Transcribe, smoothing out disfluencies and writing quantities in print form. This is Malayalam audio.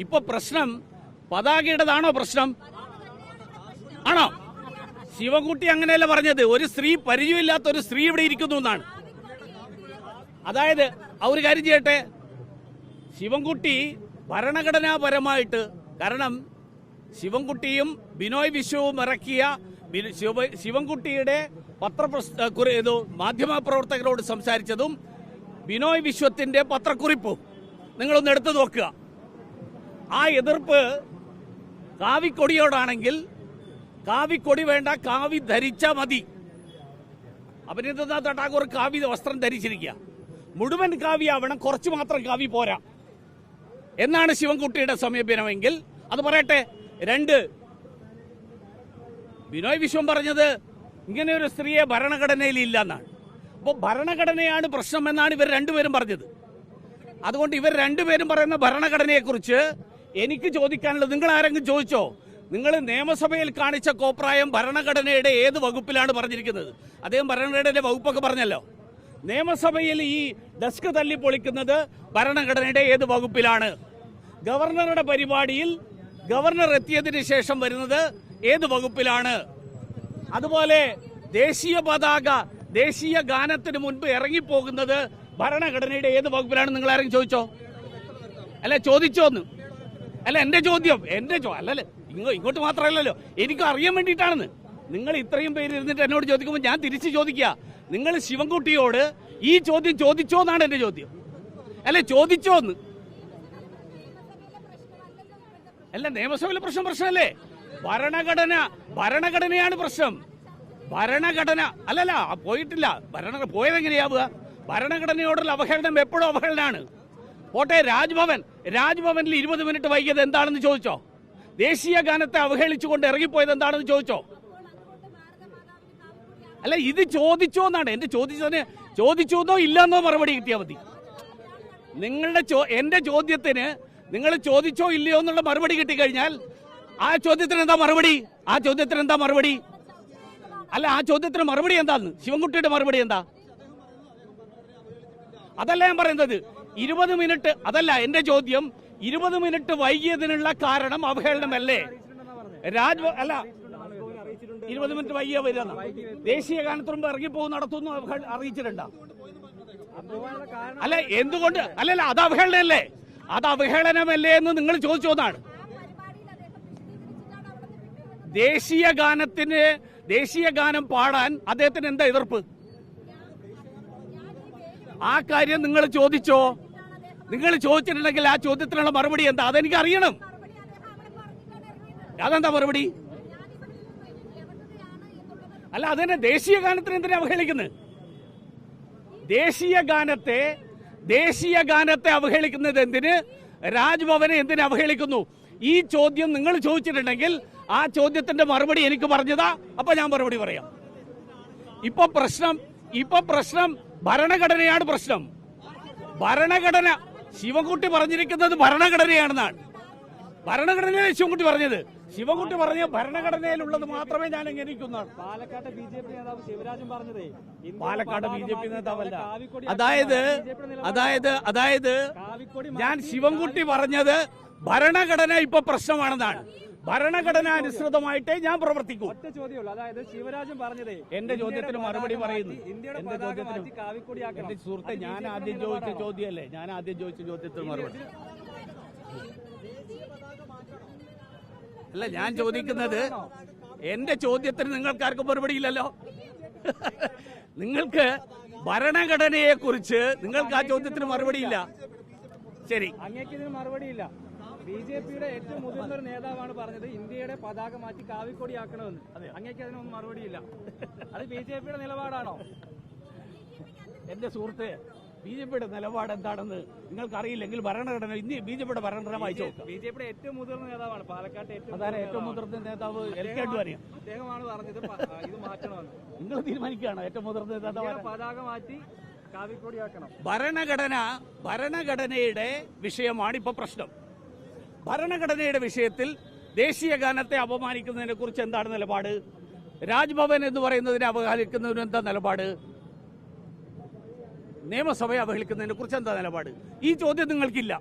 ഇപ്പൊ പ്രശ്നം പതാകയുടേതാണോ പ്രശ്നം? ആണോ? ശിവൻകുട്ടി അങ്ങനെയല്ല പറഞ്ഞത്. ഒരു സ്ത്രീ, പരിചയമില്ലാത്ത ഒരു സ്ത്രീ ഇവിടെ ഇരിക്കുന്നു എന്നാണ്. അതായത് ഒരു കാര്യം ചെയ്യട്ടെ, ശിവൻകുട്ടി ഭരണഘടനാപരമായിട്ട്, കാരണം ശിവൻകുട്ടിയും ബിനോയ് വിശ്വവും ഇറക്കിയ ശിവൻകുട്ടിയുടെ മാധ്യമ പ്രവർത്തകരോട് സംസാരിച്ചതും ബിനോയ് വിശ്വത്തിന്റെ പത്രക്കുറിപ്പും നിങ്ങളൊന്ന് എടുത്തു നോക്കുക. ആ എതിർപ്പ് കാവിക്കൊടിയോടാണെങ്കിൽ കാവിക്കൊടി വേണ്ട, കാവി ധരിച്ച മതി. അഭിനന്ദനാഥ് ടാഗോർ കാവി വസ്ത്രം ധരിച്ചിരിക്കുക. മുഴുവൻ കാവിയാവണം, കുറച്ച് മാത്രം കാവി പോരാ എന്നാണ് ശിവൻകുട്ടിയുടെ സമീപനമെങ്കിൽ അത് പറയട്ടെ. 2, ബിനോയ് വിശ്വം പറഞ്ഞത് ഇങ്ങനെ ഒരു സ്ത്രീയെ ഭരണഘടനയിൽ ഇല്ല എന്നാണ്. അപ്പോൾ ഭരണഘടനയാണ് പ്രശ്നമെന്നാണ് ഇവർ രണ്ടുപേരും പറഞ്ഞത്. അതുകൊണ്ട് ഇവർ രണ്ടുപേരും പറയുന്ന ഭരണഘടനയെക്കുറിച്ച് എനിക്ക് ചോദിക്കാനുള്ളത്, നിങ്ങൾ ആരെങ്കിലും ചോദിച്ചോ? നിങ്ങൾ നിയമസഭയിൽ കാണിച്ച കോപ്രായം ഭരണഘടനയുടെ ഏത് വകുപ്പിലാണ് പറഞ്ഞിരിക്കുന്നത്? അദ്ദേഹം ഭരണഘടനയുടെ വകുപ്പൊക്കെ പറഞ്ഞല്ലോ. നിയമസഭയിൽ ഈ ഡെസ്ക് തല്ലി പൊളിക്കുന്നത് ഭരണഘടനയുടെ ഏത് വകുപ്പിലാണ്? ഗവർണറുടെ പരിപാടിയിൽ ഗവർണർ എത്തിയതിനു ശേഷം വരുന്നത് ഏത് വകുപ്പിലാണ്? അതുപോലെ ദേശീയ പതാക, ദേശീയ ഗാനത്തിന് മുൻപ് ഇറങ്ങിപ്പോകുന്നത് ഭരണഘടനയുടെ ഏത് വകുപ്പിലാണ്? നിങ്ങൾ ആരെങ്കിലും ചോദിച്ചോ? അല്ല, ചോദിച്ചോന്ന്? അല്ല, എന്റെ ചോദ്യം അല്ലല്ലേ, ഇങ്ങോട്ട് മാത്രമല്ലല്ലോ, എനിക്ക് അറിയാൻ വേണ്ടിയിട്ടാണെന്ന്. നിങ്ങൾ ഇത്രയും പേര് ഇരുന്നിട്ട് എന്നോട് ചോദിക്കുമ്പോൾ ഞാൻ തിരിച്ചു ചോദിക്കുക, നിങ്ങൾ ശിവൻകുട്ടിയോട് ഈ ചോദ്യം ചോദിച്ചോ എന്നാണ് എന്റെ ചോദ്യം. അല്ലെ, ചോദിച്ചോന്ന്? അല്ല, നിയമസഭയിലെ പ്രശ്നമല്ലേ? ഭരണഘടനയാണ് പ്രശ്നം. ഭരണഘടന അല്ലല്ല, പോയിട്ടില്ല. പോയതെങ്ങനെയാവുക? ഭരണഘടനയോടുള്ള അവഹേളനം എപ്പോഴും അവഹേളനാണ്. പോട്ടെ, രാജ്ഭവനിൽ 20 മിനിറ്റ് വൈകിയത് എന്താണെന്ന് ചോദിച്ചോ? ദേശീയ ഗാനത്തെ അവഹേളിച്ചുകൊണ്ട് ഇറങ്ങിപ്പോയത് എന്താണെന്ന് ചോദിച്ചോ? അല്ല, ഇത് ചോദിച്ചോ എന്നാണ് എന്റെ ചോദിച്ചതിന്. ചോദിച്ചോന്നോ ഇല്ലെന്നോ മറുപടി കിട്ടിയാൽ മതി. എന്റെ ചോദ്യത്തിന് നിങ്ങൾ ചോദിച്ചോ ഇല്ലയോ എന്നുള്ള മറുപടി കിട്ടിക്കഴിഞ്ഞാൽ ആ ചോദ്യത്തിന് എന്താ മറുപടി? അല്ല, ആ ചോദ്യത്തിന് മറുപടി എന്താന്ന്? ശിവൻകുട്ടിയുടെ മറുപടി എന്താ? അതല്ല ഞാൻ പറയുന്നത്. 20 മിനിറ്റ് അതല്ല എന്റെ ചോദ്യം. 20 മിനിറ്റ് വൈകിയതിനുള്ള കാരണം അവഹേളനമല്ലേ? അല്ല, 20 മിനിറ്റ് വൈകിയ വരുന്ന ദേശീയ ഗാനത്തിന് ഇറങ്ങിപ്പോകും നടത്തുന്നു അറിയിച്ചിട്ടുണ്ടോ? അല്ല, എന്തുകൊണ്ട്? അല്ലല്ല, അത് അവഹേളനമല്ലേ? അത് അവഹേളനമല്ലേ എന്ന് നിങ്ങൾ ചോദിച്ചോന്നാണ്. ദേശീയ ഗാനം പാടാൻ അദ്ദേഹത്തിന് എന്താ എതിർപ്പ്? ആ കാര്യം നിങ്ങൾ ചോദിച്ചോ? നിങ്ങൾ ചോദിച്ചിട്ടുണ്ടെങ്കിൽ ആ ചോദ്യത്തിനുള്ള മറുപടി എന്താ? അതെനിക്ക് അറിയണം. അതെന്താ മറുപടി? അല്ല, അതെന്നെ ദേശീയ ഗാനത്തിന് എന്തിനാ അവഹേളിക്കുന്നത്? ദേശീയ ഗാനത്തെ അവഹേളിക്കുന്നത് എന്തിന്? രാജ്ഭവനെ എന്തിനെ അവഹേളിക്കുന്നു? ഈ ചോദ്യം നിങ്ങൾ ചോദിച്ചിട്ടുണ്ടെങ്കിൽ ആ ചോദ്യത്തിന്റെ മറുപടി എനിക്ക് പറഞ്ഞതാ, അപ്പൊ ഞാൻ മറുപടി പറയാം. ഇപ്പൊ പ്രശ്നം ഭരണഘടനയാണ് പ്രശ്നം. ഭരണഘടന ശിവൻകുട്ടി പറഞ്ഞിരിക്കുന്നത് ഭരണഘടനയാണെന്നാണ്. ഭരണഘടനയിലെ ശിവൻകുട്ടി പറഞ്ഞത്. ശിവൻകുട്ടി പറഞ്ഞ ഭരണഘടനയിലുള്ളത് മാത്രമേ ഞാൻ അംഗീകരിക്കുന്നതാണ്. പാലക്കാട് ബിജെപി നേതാവ് ശിവരാജൻ പറഞ്ഞതേ, പാലക്കാട് ബിജെപി നേതാവല്ല. അതായത് ഞാൻ ശിവൻകുട്ടി പറഞ്ഞത് ഭരണഘടന ഇപ്പൊ പ്രശ്നമാണെന്നാണ്. ഭരണഘടന അനുസൃതമായിട്ടേ ഞാൻ പ്രവർത്തിക്കൂ. ഒറ്റ ചോദ്യമുള്ളൂ. അതായത് ശിവരാജൻ പറഞ്ഞതേ, എന്റെ ചോദ്യത്തിന് മറുപടി പറയുന്നു. എന്റെ സുഹൃത്തെ, ഞാൻ ആദ്യം ചോദിച്ച ചോദ്യത്തിന് മറുപടി അല്ല ഞാൻ ചോദിക്കുന്നത്. എന്റെ ചോദ്യത്തിന് നിങ്ങൾക്കാർക്കും മറുപടിയില്ലല്ലോ. നിങ്ങൾക്ക് ഭരണഘടനയെ കുറിച്ച് നിങ്ങൾക്ക് ആ ചോദ്യത്തിന് മറുപടിയില്ല. ശരി, അങ്ങേക്ക് ഇതിന് മറുപടിയില്ല. ബിജെപിയുടെ ഏറ്റവും മുതിർന്ന ഒരു നേതാവാണ് പറഞ്ഞത് ഇന്ത്യയുടെ പതാക മാറ്റി കാവിക്കൊടിയാക്കണമെന്ന്. അങ്ങേക്ക് അതിനൊന്നും മറുപടിയില്ല. അത് ബിജെപിയുടെ നിലപാടാണോ? എന്റെ സുഹൃത്തെ, ബിജെപിയുടെ നിലപാട് എന്താണെന്ന് നിങ്ങൾക്ക് അറിയില്ലെങ്കിൽ ഭരണഘടന ബിജെപിയുടെ ഭരണഘടന വായിച്ചു നോക്കുക. ബിജെപിയുടെ ഏറ്റവും മുതിർന്ന നേതാവാണ് പാലക്കാട്ടെ. ഏറ്റവും മുതിർന്ന നേതാവ് അറിയാം. അദ്ദേഹമാണ് പറഞ്ഞത് ഇത് മാറ്റണമെന്ന്. നിങ്ങൾ തീരുമാനിക്കുകയാണ് ഏറ്റവും മുതിർന്ന നേതാവ് പതാക മാറ്റി കാവിക്കൊടിയാക്കണം. ഭരണഘടനയുടെ വിഷയമാണ് ഇപ്പൊ പ്രശ്നം. ഭരണഘടനയുടെ വിഷയത്തിൽ ദേശീയ ഗാനത്തെ അപമാനിക്കുന്നതിനെ കുറിച്ച് എന്താണ് നിലപാട്? രാജ്ഭവൻ എന്ന് പറയുന്നതിനെ അവഹേളിക്കുന്നതിന് എന്താ നിലപാട്? നിയമസഭയെ അവഹേളിക്കുന്നതിനെ കുറിച്ച് എന്താ നിലപാട്? ഈ ചോദ്യം നിങ്ങൾക്കില്ല.